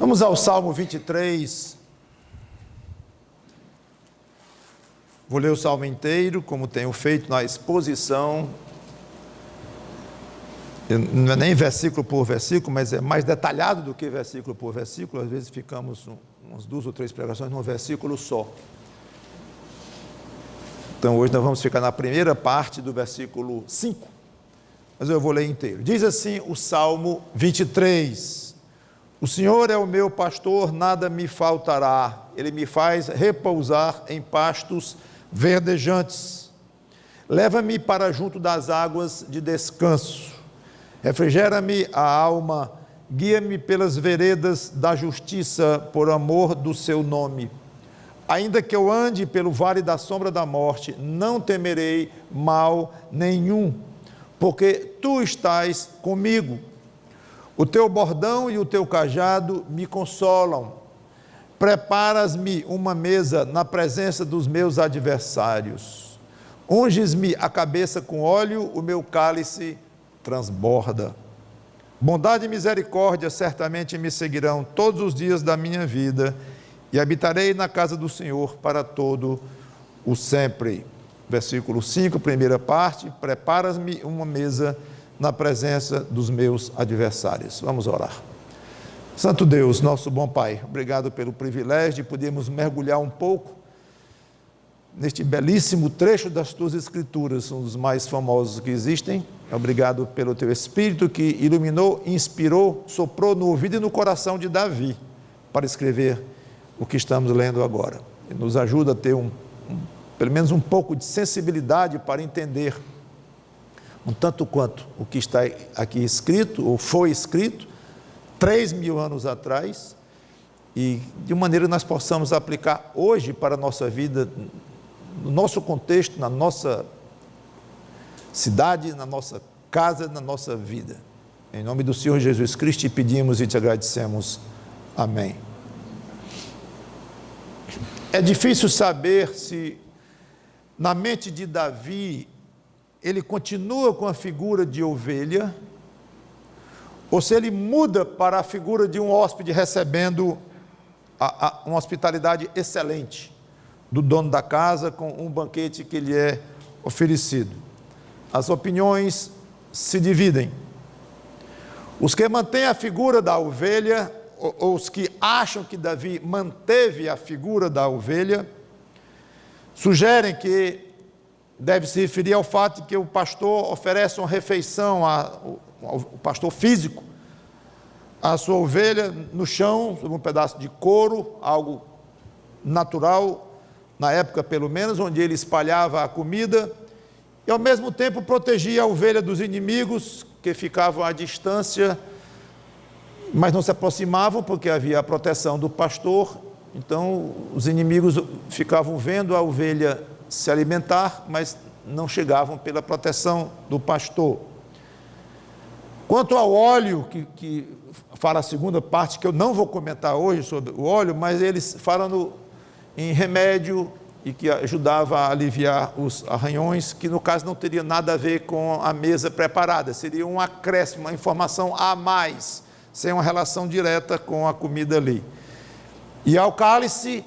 Vamos ao Salmo 23. Vou ler o Salmo inteiro, como tenho feito na exposição. Não é nem versículo por versículo, mas é mais detalhado do que versículo por versículo. Às vezes ficamos umas 2 ou 3 pregações num versículo só. Então hoje nós vamos ficar na primeira parte do versículo 5, mas eu vou ler inteiro. Diz assim o Salmo 23: O Senhor é o meu pastor, nada me faltará. Ele me faz repousar em pastos verdejantes. Leva-me para junto das águas de descanso. Refrigera-me a alma, guia-me pelas veredas da justiça, por amor do seu nome. Ainda que eu ande pelo vale da sombra da morte, não temerei mal nenhum, porque tu estás comigo. O teu bordão e o teu cajado me consolam. Preparas-me uma mesa na presença dos meus adversários. Unges-me a cabeça com óleo, o meu cálice transborda. Bondade e misericórdia certamente me seguirão todos os dias da minha vida, e habitarei na casa do Senhor para todo o sempre. Versículo 5, primeira parte: preparas-me uma mesa na presença dos meus adversários. Vamos orar. Santo Deus, nosso bom Pai, obrigado pelo privilégio de podermos mergulhar um pouco neste belíssimo trecho das Tuas Escrituras, um dos mais famosos que existem. Obrigado pelo Teu Espírito que iluminou, inspirou, soprou no ouvido e no coração de Davi para escrever o que estamos lendo agora. E nos ajuda a ter pelo menos um pouco de sensibilidade para entender um tanto quanto o que está aqui escrito, ou foi escrito, 3.000 anos atrás, e de maneira que nós possamos aplicar hoje para a nossa vida, no nosso contexto, na nossa cidade, na nossa casa, na nossa vida. Em nome do Senhor Jesus Cristo te pedimos e te agradecemos. Amém. É difícil saber se na mente de Davi ele continua com a figura de ovelha, ou se ele muda para a figura de um hóspede recebendo uma hospitalidade excelente do dono da casa, com um banquete que lhe é oferecido. As opiniões se dividem. Os que mantêm a figura da ovelha, ou os que acham que Davi manteve a figura da ovelha, sugerem que deve se referir ao fato de que o pastor oferece uma refeição, o pastor físico, a sua ovelha no chão, sobre um pedaço de couro, algo natural, na época pelo menos, onde ele espalhava a comida, e ao mesmo tempo protegia a ovelha dos inimigos, que ficavam à distância, mas não se aproximavam, porque havia a proteção do pastor. Então os inimigos ficavam vendo a ovelha se alimentar, mas não chegavam pela proteção do pastor. Quanto ao óleo, que fala a segunda parte, que eu não vou comentar hoje sobre o óleo, mas eles falam em remédio e que ajudava a aliviar os arranhões, que no caso não teria nada a ver com a mesa preparada, seria um acréscimo, uma informação a mais, sem uma relação direta com a comida ali. E ao cálice,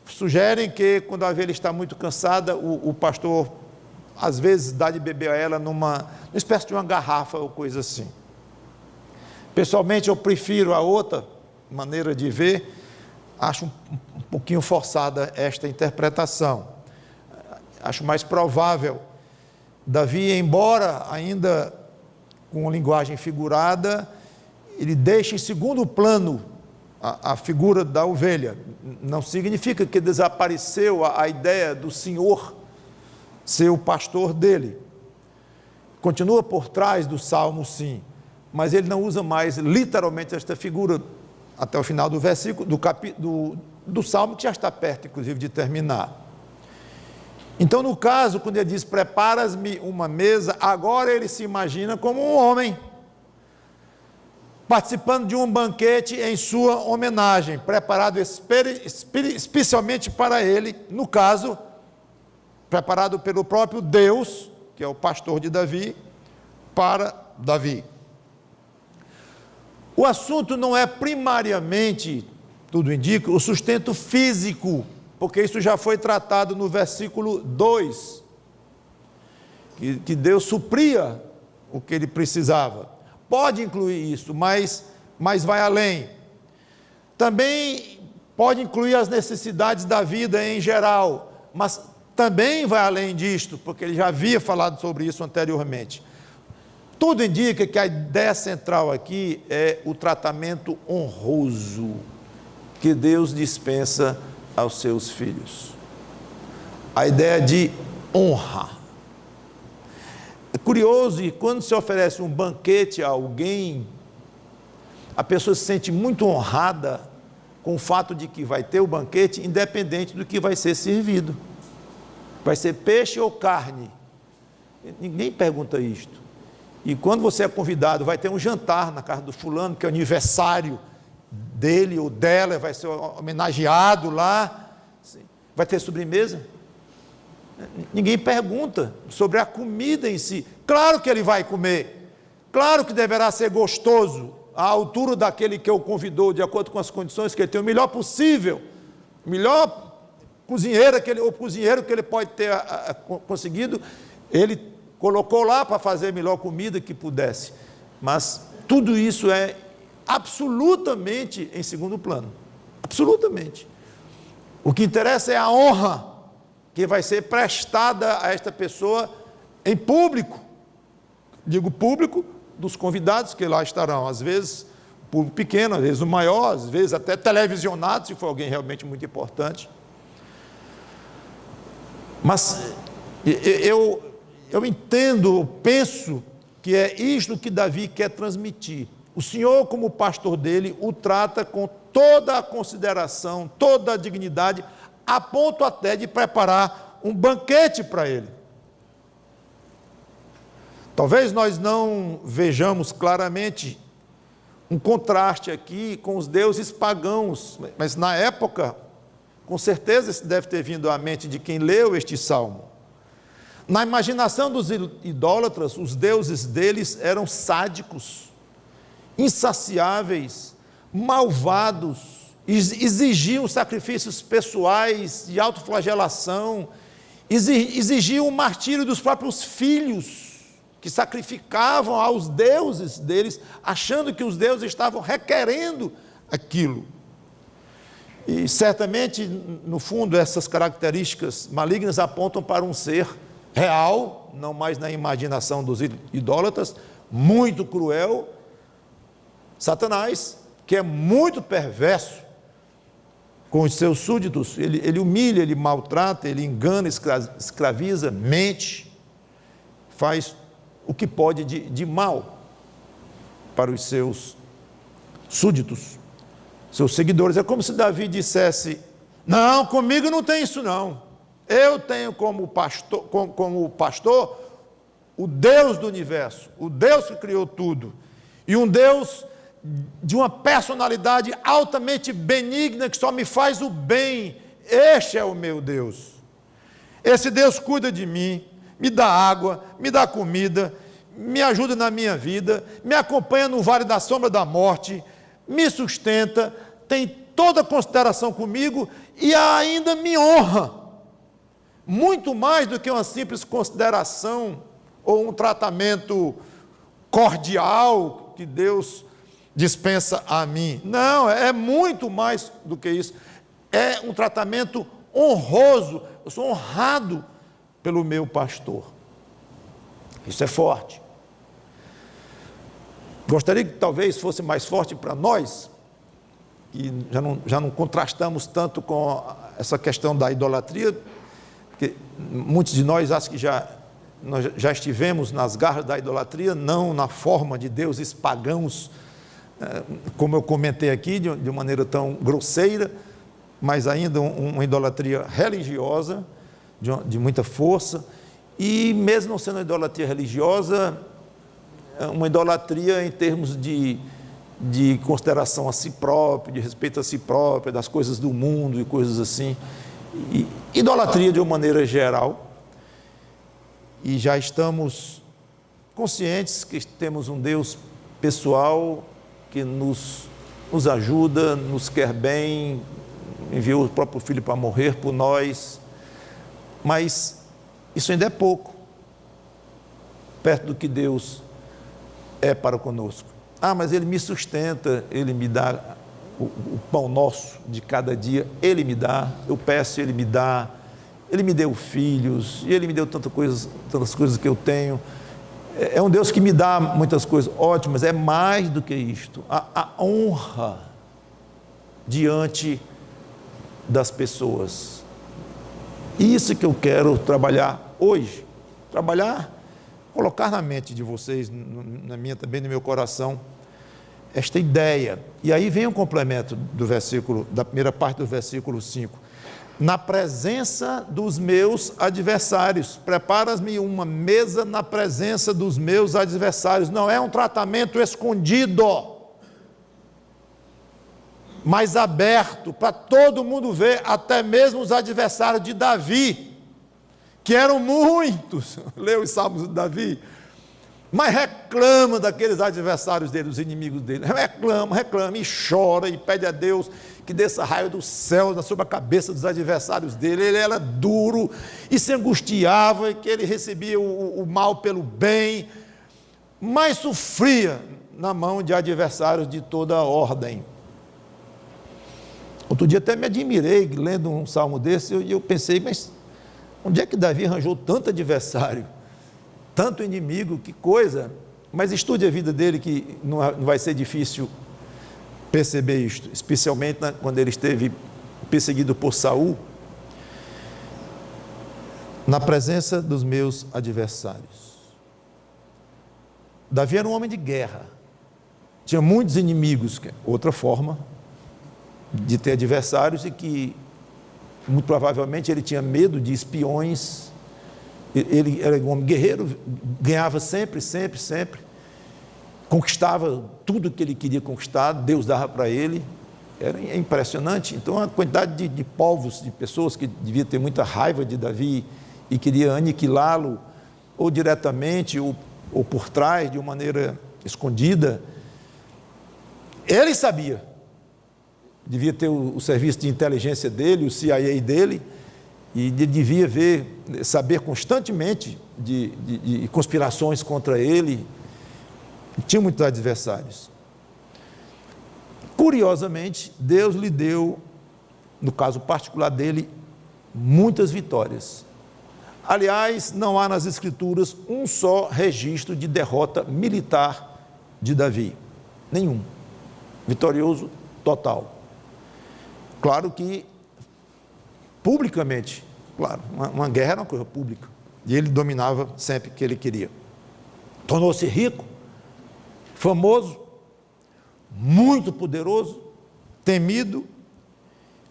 sugerem que quando a ovelha está muito cansada, o pastor às vezes dá de beber a ela numa espécie de uma garrafa ou coisa assim. Pessoalmente eu prefiro a outra maneira de ver, acho um pouquinho forçada esta interpretação. Acho mais provável Davi, embora ainda com linguagem figurada, ele deixa em segundo plano a figura da ovelha. Não significa que desapareceu a ideia do Senhor ser o pastor dele. Continua por trás do Salmo, sim, mas ele não usa mais literalmente esta figura até o final do versículo, do Salmo, que já está perto, inclusive, de terminar. Então, no caso, quando ele diz, preparas-me uma mesa, agora ele se imagina como um homem, participando de um banquete em sua homenagem, preparado especialmente para ele, no caso, preparado pelo próprio Deus, que é o pastor de Davi, para Davi. O assunto não é primariamente, tudo indica, o sustento físico, porque isso já foi tratado no versículo 2, que Deus supria o que ele precisava. Pode incluir isso, mas vai além. Também pode incluir as necessidades da vida em geral, mas também vai além disto, porque ele já havia falado sobre isso anteriormente. Tudo indica que a ideia central aqui é o tratamento honroso que Deus dispensa aos seus filhos. A ideia de honra. É curioso, e quando se oferece um banquete a alguém, a pessoa se sente muito honrada com o fato de que vai ter o banquete, independente do que vai ser servido. Vai ser peixe ou carne? Ninguém pergunta isto. E quando você é convidado, vai ter um jantar na casa do fulano, que é o aniversário dele ou dela, vai ser homenageado lá, vai ter sobremesa. Ninguém pergunta sobre a comida em si. Claro que ele vai comer, claro que deverá ser gostoso, à altura daquele que o convidou, de acordo com as condições que ele tem, o melhor possível, o melhor cozinheiro que ele pode ter conseguido, ele colocou lá para fazer a melhor comida que pudesse, mas tudo isso é absolutamente em segundo plano, absolutamente. O que interessa é a honra que vai ser prestada a esta pessoa em público, digo público, dos convidados que lá estarão, às vezes o público pequeno, às vezes o maior, às vezes até televisionado, se for alguém realmente muito importante. Mas eu entendo, penso que é isto que Davi quer transmitir. O Senhor, como pastor dele, o trata com toda a consideração, toda a dignidade, a ponto até de preparar um banquete para ele. Talvez nós não vejamos claramente um contraste aqui com os deuses pagãos, mas na época, com certeza isso deve ter vindo à mente de quem leu este salmo. Na imaginação dos idólatras, os deuses deles eram sádicos, insaciáveis, malvados, exigiam sacrifícios pessoais de autoflagelação, exigiam o martírio dos próprios filhos, que sacrificavam aos deuses deles, achando que os deuses estavam requerendo aquilo. E certamente, no fundo, essas características malignas apontam para um ser real, não mais na imaginação dos idólatras, muito cruel, Satanás, que é muito perverso com os seus súditos. Ele humilha, ele maltrata, ele engana, escraviza, mente, faz o que pode de mal para os seus súditos, seus seguidores. É como se Davi dissesse: não, comigo não tem isso não, eu tenho como pastor o Deus do universo, o Deus que criou tudo, e um Deus de uma personalidade altamente benigna, que só me faz o bem. Este é o meu Deus. Esse Deus cuida de mim, me dá água, me dá comida, me ajuda na minha vida, me acompanha no vale da sombra da morte, me sustenta, tem toda consideração comigo e ainda me honra, muito mais do que uma simples consideração ou um tratamento cordial que Deus dispensa a mim. Não, é muito mais do que isso. É um tratamento honroso. Eu sou honrado pelo meu pastor. Isso é forte. Gostaria que talvez fosse mais forte para nós, que já não contrastamos tanto com essa questão da idolatria, porque muitos de nós acho que nós já estivemos nas garras da idolatria, não na forma de deuses pagãos, como eu comentei aqui, de maneira tão grosseira, mas ainda uma idolatria religiosa, de muita força, e mesmo não sendo uma idolatria religiosa, uma idolatria em termos de consideração a si próprio, de respeito a si próprio, das coisas do mundo e coisas assim, e idolatria de uma maneira geral, e já estamos conscientes que temos um Deus pessoal, que nos ajuda, nos quer bem, enviou o próprio Filho para morrer por nós, mas isso ainda é pouco, perto do que Deus é para conosco. Mas Ele me sustenta, Ele me dá o pão nosso de cada dia, Ele me dá, eu peço, Ele me dá, Ele me deu filhos, e Ele me deu tantas coisas que eu tenho. É um Deus que me dá muitas coisas ótimas, é mais do que isto, a honra diante das pessoas. Isso que eu quero trabalhar hoje, colocar na mente de vocês, na minha também, no meu coração, esta ideia. E aí vem um complemento do versículo, da primeira parte do versículo 5. Na presença dos meus adversários, preparas-me uma mesa na presença dos meus adversários. Não é um tratamento escondido, mas aberto, para todo mundo ver, até mesmo os adversários de Davi, que eram muitos, lê os salmos de Davi, mas reclama daqueles adversários dele, dos inimigos dele, reclama e chora e pede a Deus que desça raio do céu sobre a cabeça dos adversários dele. Ele era duro e se angustiava, e que ele recebia o mal pelo bem, mas sofria na mão de adversários de toda a ordem. Outro dia até me admirei lendo um salmo desse, e eu pensei, mas onde é que Davi arranjou tanto adversário, tanto inimigo, que coisa? Mas estude a vida dele, que não vai ser difícil perceber isto, especialmente quando ele esteve perseguido por Saul, na presença dos meus adversários. Davi era um homem de guerra, tinha muitos inimigos, outra forma de ter adversários, e que muito provavelmente ele tinha medo de espiões. Ele era um homem guerreiro, ganhava sempre, conquistava tudo que ele queria conquistar, Deus dava para ele, era impressionante. Então a quantidade de povos, de pessoas que devia ter muita raiva de Davi e queria aniquilá-lo, ou diretamente, ou por trás, de uma maneira escondida. Ele sabia, devia ter o serviço de inteligência dele, o CIA dele, e ele devia saber constantemente de conspirações contra ele. Tinha muitos adversários. Curiosamente, Deus lhe deu, no caso particular dele, muitas vitórias. Aliás, não há nas Escrituras um só registro de derrota militar de Davi. Nenhum. Vitorioso total. Claro que, publicamente, claro, uma guerra era uma coisa pública, e ele dominava sempre que ele queria. Tornou-se rico, famoso, muito poderoso, temido.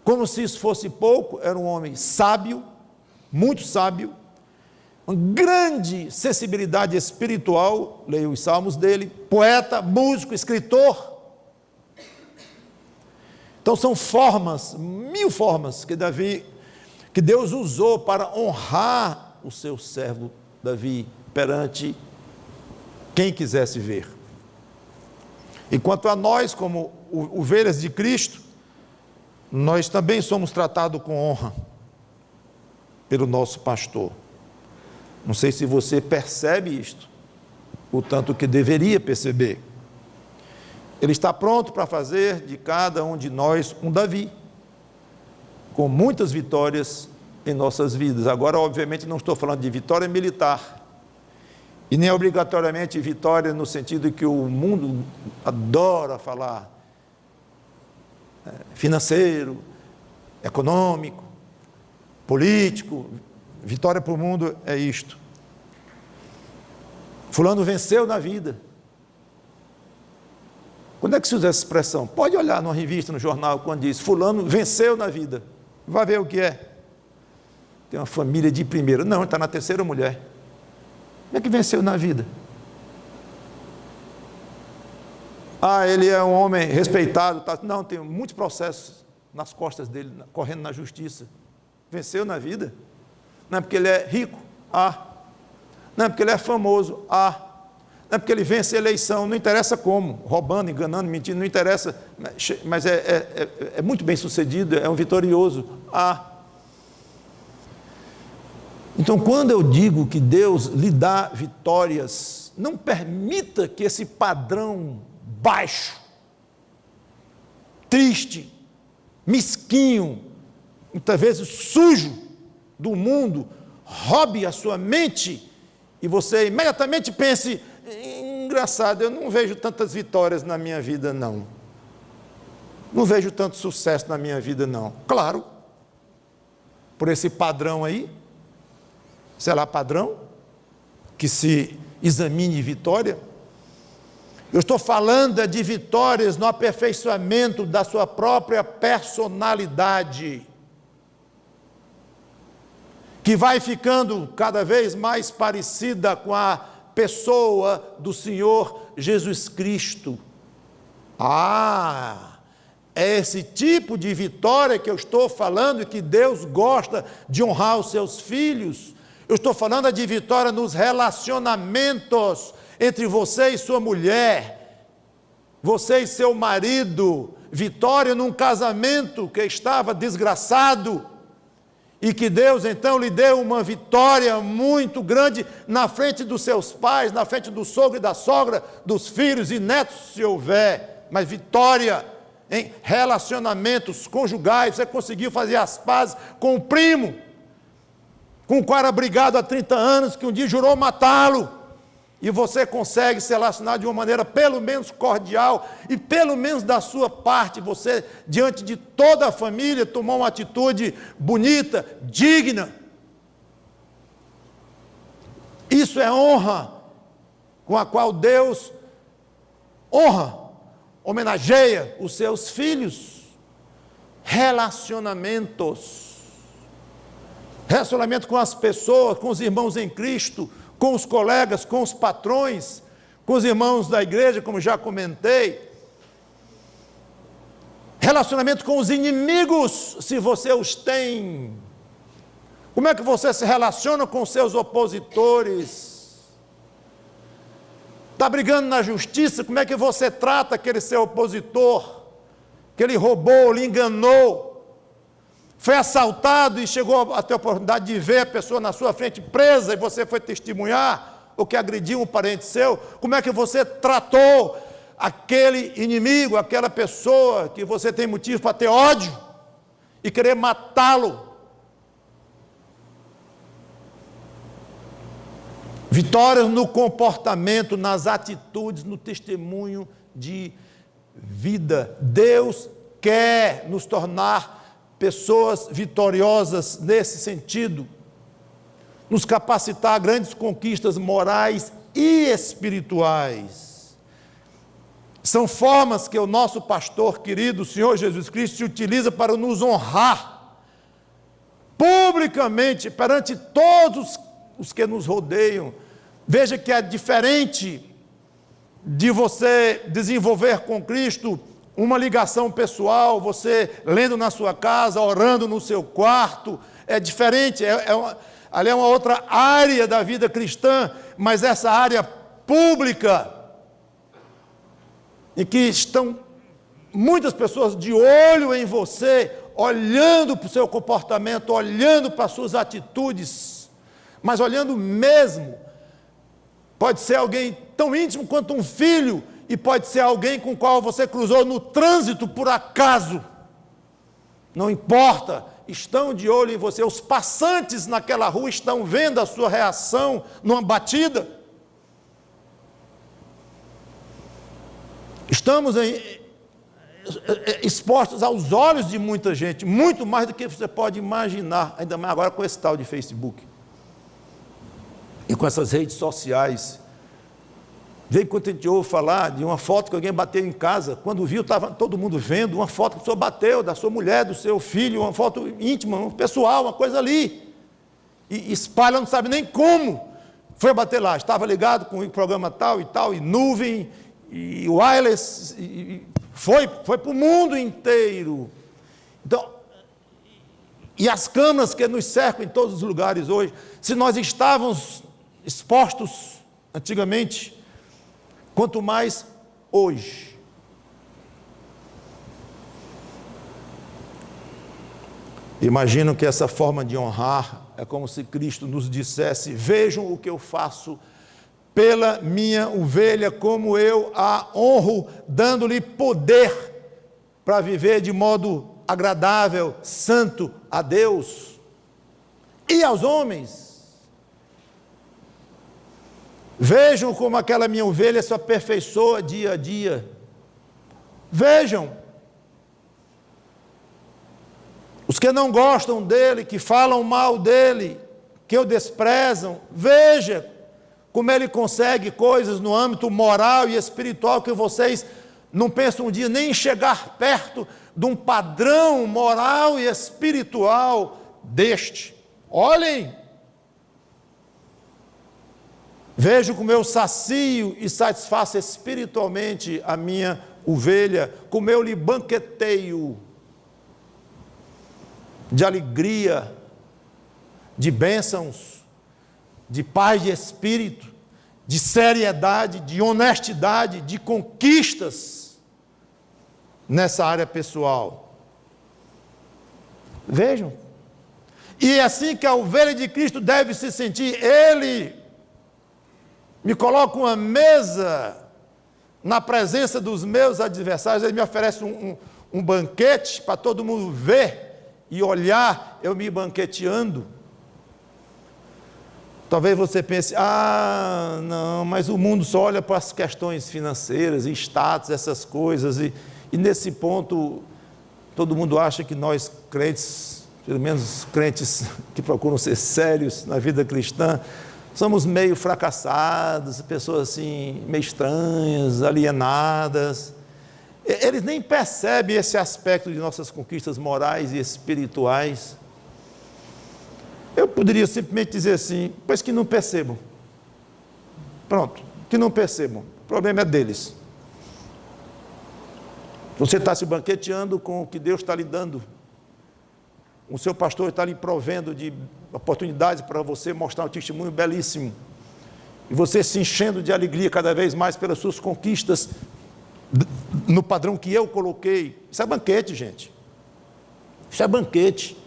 Como se isso fosse pouco, era um homem sábio, muito sábio, uma grande sensibilidade espiritual, leia os salmos dele, poeta, músico, escritor. Então são formas, 1000 formas que Deus usou para honrar o seu servo Davi perante quem quisesse ver. E quanto a nós, como ovelhas de Cristo, nós também somos tratados com honra pelo nosso pastor. Não sei se você percebe isto, o tanto que deveria perceber. Ele está pronto para fazer de cada um de nós um Davi, com muitas vitórias em nossas vidas. Agora, obviamente, não estou falando de vitória militar, e nem obrigatoriamente vitória no sentido que o mundo adora falar, financeiro, econômico, político. Vitória para o mundo é isto. Fulano venceu na vida. Quando é que se usa essa expressão? Pode olhar numa revista, no jornal, quando diz fulano venceu na vida. Vai ver o que é. Tem uma família de primeira. Não, ele está na terceira mulher. Como é que venceu na vida? Ele é um homem respeitado. Tá. Não, tem muitos processos nas costas dele, correndo na justiça. Venceu na vida? Não é porque ele é rico? Não é porque ele é famoso? Não é porque ele vence a eleição, não interessa como, roubando, enganando, mentindo, não interessa, mas é muito bem sucedido, é um vitorioso. Então, quando eu digo que Deus lhe dá vitórias, não permita que esse padrão baixo, triste, mesquinho, muitas vezes sujo do mundo, roube a sua mente e você imediatamente pense: engraçado, eu não vejo tantas vitórias na minha vida, não. Não vejo tanto sucesso na minha vida, não. Claro, por esse padrão aí, sei lá, padrão, que se examine vitória. Eu estou falando de vitórias no aperfeiçoamento da sua própria personalidade, que vai ficando cada vez mais parecida com a pessoa do Senhor Jesus Cristo. É esse tipo de vitória que eu estou falando, e que Deus gosta de honrar os seus filhos. Eu estou falando de vitória nos relacionamentos entre você e sua mulher, você e seu marido, vitória num casamento que estava desgraçado, e que Deus então lhe deu uma vitória muito grande na frente dos seus pais, na frente do sogro e da sogra, dos filhos e netos, se houver, mas vitória em relacionamentos conjugais. Você conseguiu fazer as pazes com o primo, com o qual era brigado há 30 anos, que um dia jurou matá-lo, e você consegue se relacionar de uma maneira pelo menos cordial, e pelo menos da sua parte, você, diante de toda a família, tomou uma atitude bonita, digna. Isso é honra com a qual Deus honra, homenageia os seus filhos. Relacionamento com as pessoas, com os irmãos em Cristo, com os colegas, com os patrões, com os irmãos da igreja, como já comentei. Relacionamento com os inimigos, se você os tem. Como é que você se relaciona com os seus opositores? Está brigando na justiça, como é que você trata aquele seu opositor, que ele roubou, lhe enganou, foi assaltado e chegou a ter a oportunidade de ver a pessoa na sua frente presa, e você foi testemunhar, ou que agrediu um parente seu? Como é que você tratou aquele inimigo, aquela pessoa que você tem motivo para ter ódio e querer matá-lo? Vitórias no comportamento, nas atitudes, no testemunho de vida. Deus quer nos tornar pessoas vitoriosas nesse sentido, nos capacitar a grandes conquistas morais e espirituais. São formas que o nosso pastor querido, o Senhor Jesus Cristo, se utiliza para nos honrar publicamente perante todos os que nos rodeiam. Veja que é diferente de você desenvolver com Cristo uma ligação pessoal, você lendo na sua casa, orando no seu quarto. É diferente, ali é uma outra área da vida cristã, mas essa área pública, em que estão muitas pessoas de olho em você, olhando para o seu comportamento, olhando para as suas atitudes, mas olhando mesmo. Pode ser alguém tão íntimo quanto um filho, e pode ser alguém com o qual você cruzou no trânsito por acaso. Não importa, estão de olho em você. Os passantes naquela rua estão vendo a sua reação numa batida. Estamos expostos aos olhos de muita gente, muito mais do que você pode imaginar, ainda mais agora com esse tal de Facebook e com essas redes sociais. Veio quando a gente ouve falar de uma foto que alguém bateu em casa, quando viu, estava todo mundo vendo, uma foto que a pessoa bateu, da sua mulher, do seu filho, uma foto íntima, pessoal, uma coisa ali, e espalha, não sabe nem como foi bater lá. Estava ligado com o programa tal, e nuvem, e wireless, e foi para o mundo inteiro. Então, e as câmeras que nos cercam em todos os lugares hoje. Se nós estávamos expostos antigamente quanto mais hoje. Imagino que essa forma de honrar é como se Cristo nos dissesse: vejam o que eu faço pela minha ovelha, como eu a honro, dando-lhe poder para viver de modo agradável, santo a Deus e aos homens. Vejam como aquela minha ovelha se aperfeiçoa dia a dia. Vejam. Os que não gostam dele, que falam mal dele, que o desprezam, veja como ele consegue coisas no âmbito moral e espiritual que vocês não pensam um dia nem em chegar perto de um padrão moral e espiritual deste. Olhem, vejo como eu sacio e satisfaço espiritualmente a minha ovelha, como eu lhe banqueteio de alegria, de bênçãos, de paz de espírito, de seriedade, de honestidade, de conquistas nessa área pessoal. Vejam. E é assim que a ovelha de Cristo deve se sentir. Ele me coloca uma mesa na presença dos meus adversários, ele me oferece um banquete para todo mundo ver e olhar eu me banqueteando. Talvez você pense: não, mas o mundo só olha para as questões financeiras e status, essas coisas, e nesse ponto todo mundo acha que nós crentes, pelo menos crentes que procuram ser sérios na vida cristã, somos meio fracassados, pessoas assim, meio estranhas, alienadas. Eles nem percebem esse aspecto de nossas conquistas morais e espirituais. Eu poderia simplesmente dizer assim: pois que não percebam. Pronto, que não percebam. O problema é deles. Você está se banqueteando com o que Deus está lhe dando. O seu pastor está lhe provendo de oportunidades para você mostrar um testemunho belíssimo. E você se enchendo de alegria cada vez mais pelas suas conquistas, no padrão que eu coloquei. Isso é banquete, gente. Isso é banquete.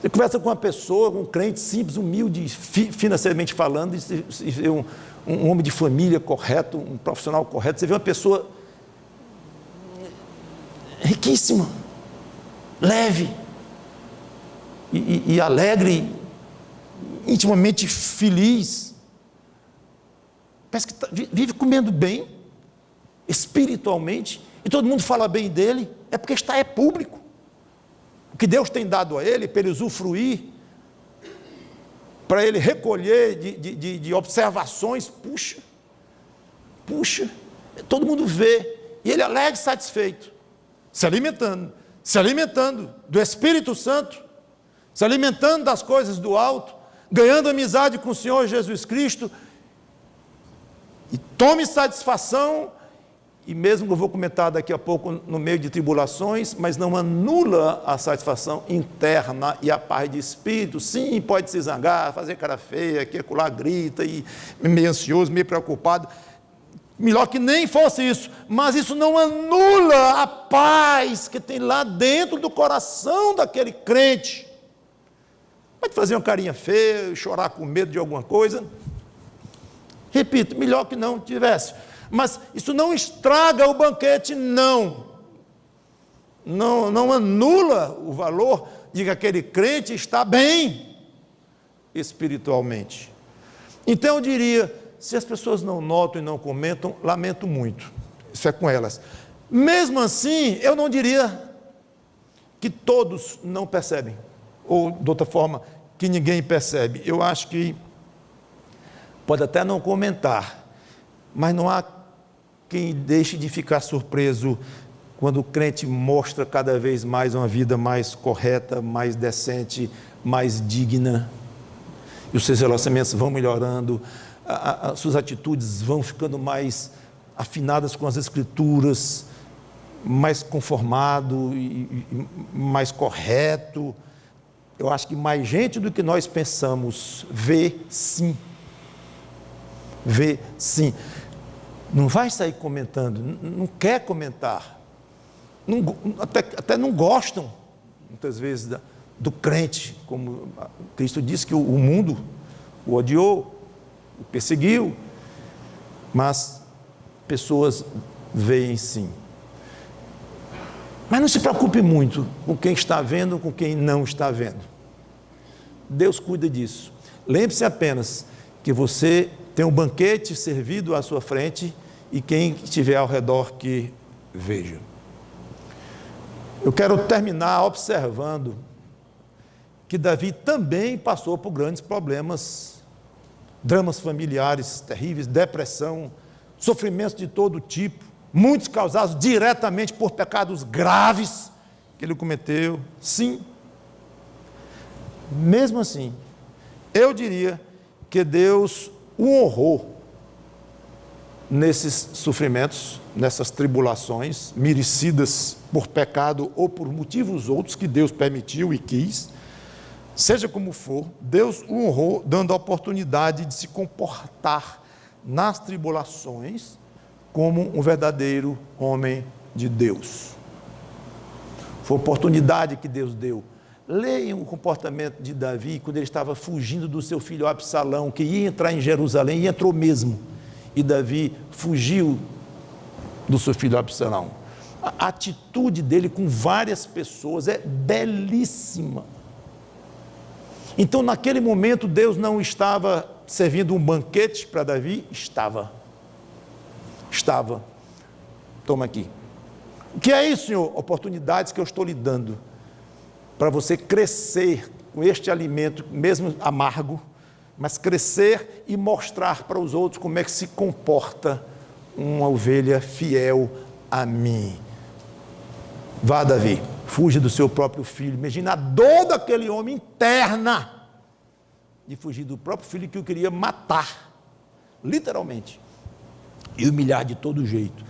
Você conversa com uma pessoa, um crente simples, humilde, financeiramente falando, e vê um homem de família correto, um profissional correto, você vê uma pessoa riquíssima, leve e alegre, intimamente feliz, parece que vive comendo bem, espiritualmente, e todo mundo fala bem dele, é porque é público. O que Deus tem dado a ele, para ele usufruir, para ele recolher de observações, puxa, todo mundo vê, e ele alegre e satisfeito, se alimentando do Espírito Santo, se alimentando das coisas do alto, ganhando amizade com o Senhor Jesus Cristo, e tome satisfação. E mesmo que eu vou comentar daqui a pouco, no meio de tribulações, mas não anula a satisfação interna e a paz de espírito. Sim, pode se zangar, fazer cara feia, que acolá grita, e meio ansioso, meio preocupado. Melhor que nem fosse isso, mas isso não anula a paz que tem lá dentro do coração daquele crente. Pode fazer uma carinha feia, chorar com medo de alguma coisa. Repito, melhor que não tivesse. Mas isso não estraga o banquete, não anula o valor de que aquele crente está bem espiritualmente. Então eu diria, se as pessoas não notam e não comentam, lamento muito, isso é com elas. Mesmo assim, eu não diria que todos não percebem, ou de outra forma, que ninguém percebe. Eu acho que pode até não comentar, mas não há quem deixe de ficar surpreso quando o crente mostra cada vez mais uma vida mais correta, mais decente, mais digna, e os seus relacionamentos vão melhorando, as suas atitudes vão ficando mais afinadas com as Escrituras, mais conformado e mais correto. Eu acho que mais gente do que nós pensamos vê sim. Não vai sair comentando, não quer comentar. Até não gostam, muitas vezes, do crente, como Cristo disse que o mundo o odiou, o perseguiu, mas pessoas veem sim. Mas não se preocupe muito com quem está vendo, com quem não está vendo. Deus cuida disso. Lembre-se apenas que você tem um banquete servido à sua frente e quem estiver ao redor que veja. Eu quero terminar observando que Davi também passou por grandes problemas, dramas familiares terríveis, depressão, sofrimentos de todo tipo, muitos causados diretamente por pecados graves que ele cometeu. Sim. Mesmo assim, eu diria que Deus o honrou nesses sofrimentos, nessas tribulações, merecidas por pecado ou por motivos outros que Deus permitiu e quis. Seja como for, Deus o honrou, dando a oportunidade de se comportar nas tribulações como um verdadeiro homem de Deus. Foi a oportunidade que Deus deu. Leiam o comportamento de Davi quando ele estava fugindo do seu filho Absalão, que ia entrar em Jerusalém, e entrou mesmo. E Davi fugiu do seu filho Absalão. A atitude dele com várias pessoas é belíssima. Então, naquele momento, Deus não estava servindo um banquete para Davi? Estava. Toma aqui. O que é isso, Senhor? Oportunidades que eu estou lhe dando para você crescer com este alimento, mesmo amargo, mas crescer e mostrar para os outros como é que se comporta uma ovelha fiel a mim. Vá, Davi, fuja do seu próprio filho. Imagina a dor daquele homem interna de fugir do próprio filho que o queria matar, literalmente, e humilhar de todo jeito.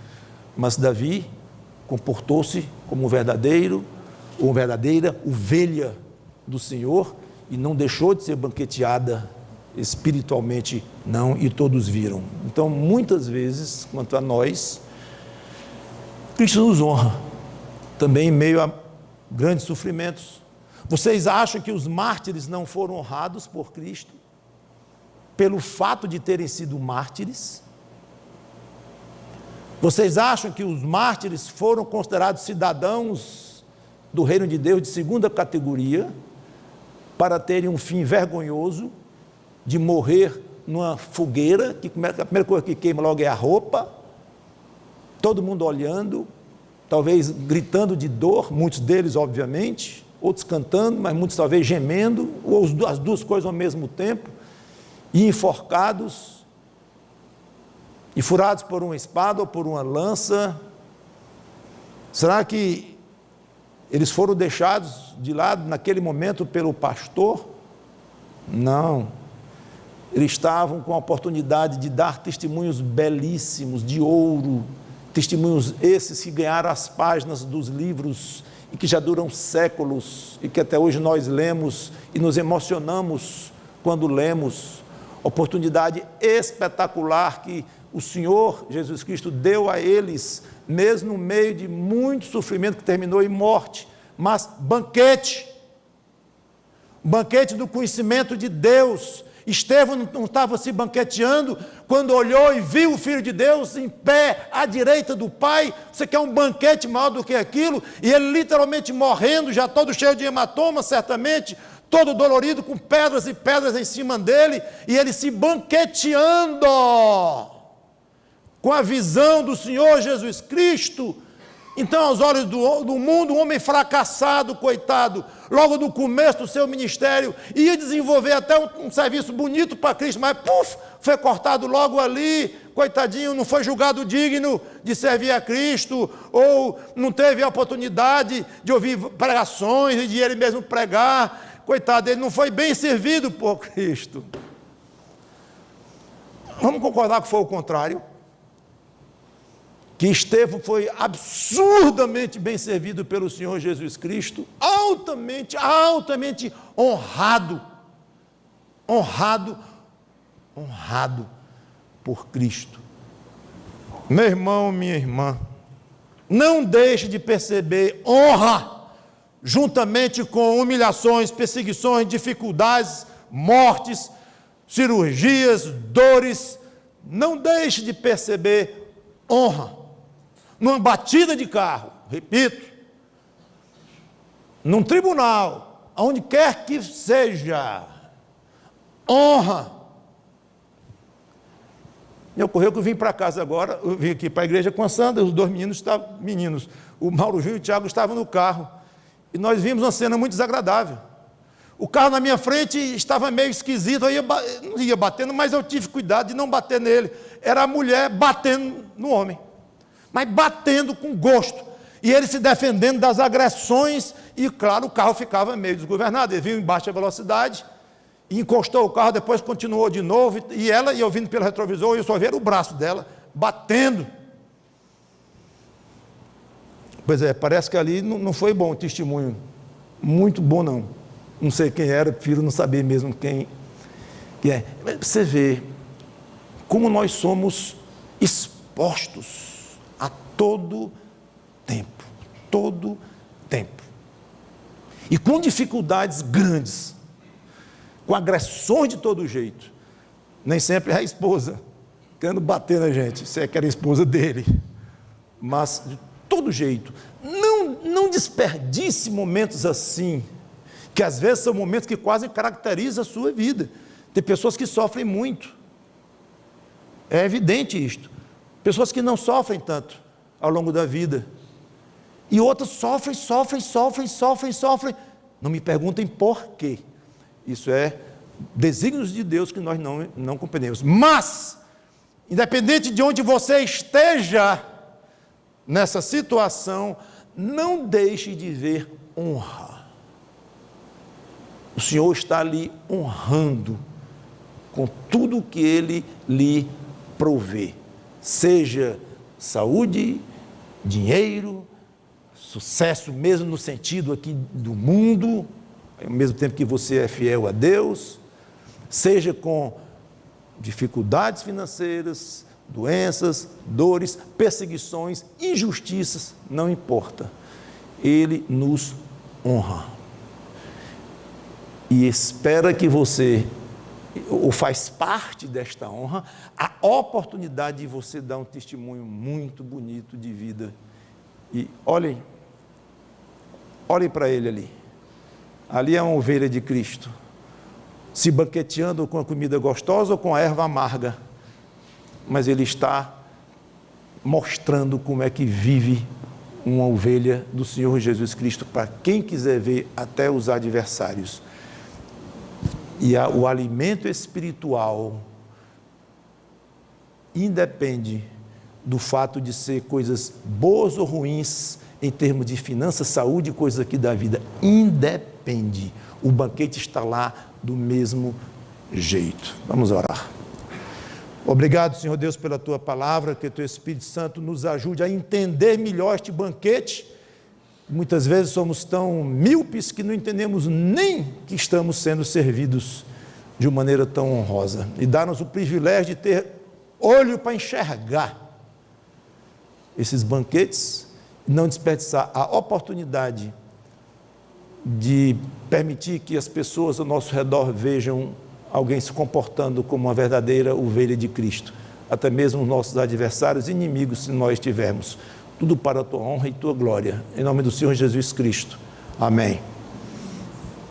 Mas Davi comportou-se como um verdadeiro, ou uma verdadeira ovelha do Senhor, e não deixou de ser banqueteada espiritualmente, não, e todos viram. Então, muitas vezes, quanto a nós, Cristo nos honra, também em meio a grandes sofrimentos. Vocês acham que os mártires não foram honrados por Cristo, pelo fato de terem sido mártires? Vocês acham que os mártires foram considerados cidadãos do reino de Deus de segunda categoria, para terem um fim vergonhoso, de morrer numa fogueira, que a primeira coisa que queima logo é a roupa, todo mundo olhando, talvez gritando de dor, muitos deles obviamente, outros cantando, mas muitos talvez gemendo, ou as duas coisas ao mesmo tempo, e enforcados, e furados por uma espada ou por uma lança. Será que eles foram deixados de lado naquele momento pelo pastor? Não. Eles estavam com a oportunidade de dar testemunhos belíssimos, de ouro, testemunhos esses que ganharam as páginas dos livros e que já duram séculos e que até hoje nós lemos e nos emocionamos quando lemos. Oportunidade espetacular que o Senhor Jesus Cristo deu a eles, mesmo no meio de muito sofrimento que terminou em morte, mas banquete do conhecimento de Deus. Estevão não estava se banqueteando quando olhou e viu o Filho de Deus em pé à direita do Pai. Você quer um banquete maior do que aquilo? E ele literalmente morrendo, já todo cheio de hematoma, certamente, todo dolorido, com pedras e pedras em cima dele, e ele se banqueteando com a visão do Senhor Jesus Cristo. Então, aos olhos do mundo, um homem fracassado, coitado, logo no começo do seu ministério, ia desenvolver até um serviço bonito para Cristo, mas foi cortado logo ali, coitadinho, não foi julgado digno de servir a Cristo, ou não teve a oportunidade de ouvir pregações e de ele mesmo pregar, coitado, ele não foi bem servido por Cristo. Vamos concordar que foi o contrário? Que Estevão foi absurdamente bem servido pelo Senhor Jesus Cristo, altamente honrado por Cristo. Meu irmão, minha irmã, não deixe de perceber honra, juntamente com humilhações, perseguições, dificuldades, mortes, cirurgias, dores. Não deixe de perceber honra. Numa batida de carro, repito, num tribunal, aonde quer que seja, honra. Me ocorreu que eu vim para casa agora, eu vim aqui para a igreja com a Sandra, os dois meninos, o Mauro Júnior e o Tiago estavam no carro, e nós vimos uma cena muito desagradável. O carro na minha frente estava meio esquisito, eu não ia batendo, mas eu tive cuidado de não bater nele. Era a mulher batendo no homem, mas batendo com gosto, e ele se defendendo das agressões, e claro, o carro ficava meio desgovernado, ele vinha em baixa velocidade, e encostou o carro, depois continuou de novo, e ela, e eu vindo pelo retrovisor, eu só vi o braço dela, batendo. Pois é, parece que ali não foi bom o testemunho, muito bom não sei quem era, prefiro não saber mesmo quem é. Você vê como nós somos expostos a todo tempo, e com dificuldades grandes, com agressões de todo jeito. Nem sempre é a esposa querendo bater na gente, se é que era a esposa dele, mas de todo jeito. Não desperdice momentos assim, que às vezes são momentos que quase caracterizam a sua vida. Tem pessoas que sofrem muito, é evidente isto. Pessoas que não sofrem tanto ao longo da vida, e outras sofrem. Não me perguntem por quê. Isso é desígnios de Deus que nós não compreendemos. Mas, independente de onde você esteja nessa situação, não deixe de ver honra. O Senhor está lhe honrando com tudo que Ele lhe provê, seja saúde, dinheiro, sucesso mesmo no sentido aqui do mundo, ao mesmo tempo que você é fiel a Deus, seja com dificuldades financeiras, doenças, dores, perseguições, injustiças, não importa. Ele nos honra. E espera que você, ou faz parte desta honra, a oportunidade de você dar um testemunho muito bonito de vida. E olhem para ele ali. Ali é uma ovelha de Cristo, se banqueteando com a comida gostosa ou com a erva amarga, mas ele está mostrando como é que vive uma ovelha do Senhor Jesus Cristo, para quem quiser ver, até os adversários. E o alimento espiritual independe do fato de ser coisas boas ou ruins, em termos de finanças, saúde, coisas aqui da vida, independe. O banquete está lá do mesmo jeito. Vamos orar. Obrigado, Senhor Deus, pela Tua palavra, que o Teu Espírito Santo nos ajude a entender melhor este banquete. Muitas vezes somos tão míopes que não entendemos nem que estamos sendo servidos de uma maneira tão honrosa. E dá-nos o privilégio de ter olho para enxergar esses banquetes, e não desperdiçar a oportunidade de permitir que as pessoas ao nosso redor vejam alguém se comportando como uma verdadeira ovelha de Cristo, até mesmo os nossos adversários, inimigos, se nós tivermos. Tudo para a Tua honra e Tua glória, em nome do Senhor Jesus Cristo. Amém.